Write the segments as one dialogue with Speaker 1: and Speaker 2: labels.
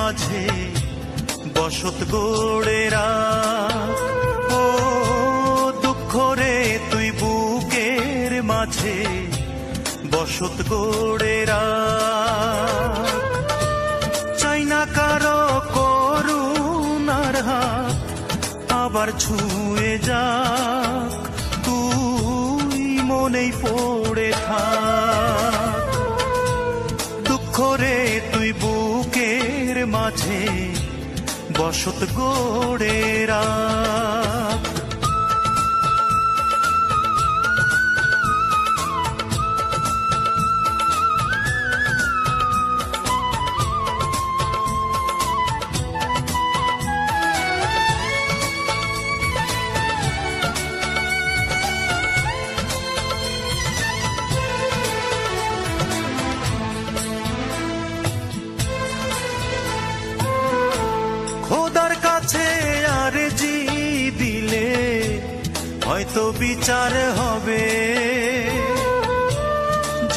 Speaker 1: মাঝে বসত গড়েরা। ও দুঃখ রে তুই বুকের মাঝে বসত গড়েরা। চাই না কারো করুণার হাত আবার ছুঁয়ে যাক, তুই মনেই পড়ে থাক। দুঃখ রে তুই বুকের মাঝে বসত গড়েরা। খোদার কাছে আরজি দিলে হয়তো বিচার হবে,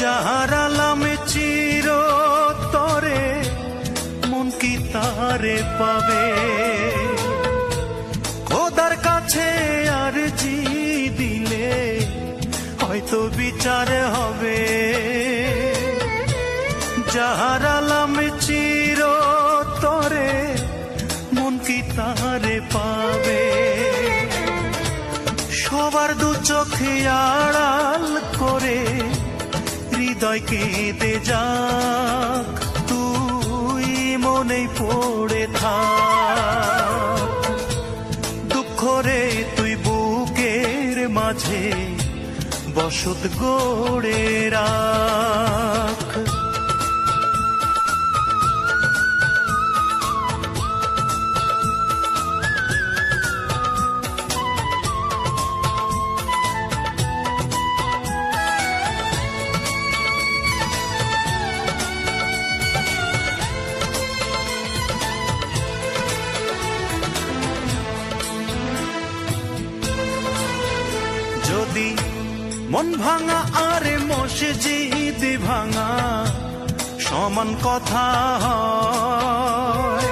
Speaker 1: যাহার আলামে চিরতরে মন কি তারে পাবে। খোদার কাছে আরজি দিলে হয়তো বিচার হবে, যাহার আলামে চিরতরে মন কি তারে পাবে। সবার দু চোখে আড়াল করে হৃদয় কেঁদে যাক, তুই মনেই পড়ে থাক। দুঃখ রে তুই বুকের মাঝে বসত গড়ে রাখ। যদি মন ভাঙা আর মসজিদ ভাঙা সমান কথা হয়,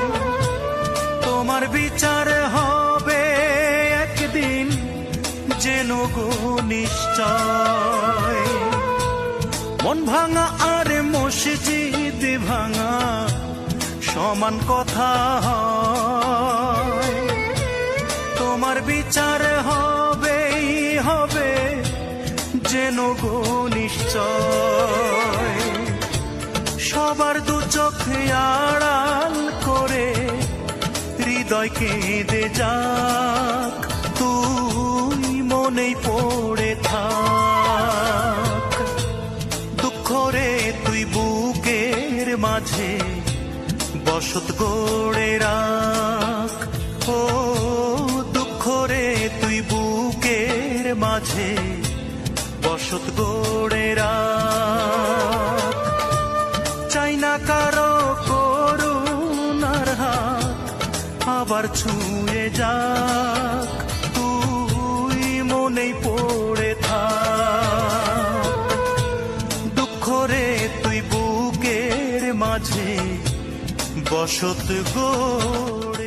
Speaker 1: তোমার বিচার হবে একদিন যেন গো নিশ্চয়। মন ভাঙা আর মসজিদ ভাঙা সমান কথা হয়, তোমার বিচার হবেই হবে যেন গো নিশ্চয়। সবার দু চোখে আড়াল করে হৃদয় কেঁদে যাক, তুই মনেই পড়ে থাক। দুঃখ রে তুই বুকের মাঝে বসত গড়ে রাখ। ও দুঃখ রে তুই বুকের মাঝে বসত গড়ে রাখ। চাই না কারো করুণার হাত আবার ছুঁয়ে যাক, তুই মনেই পড়ে থাক। দুঃখ রে তুই বুকের মাঝে বসত গড়ে।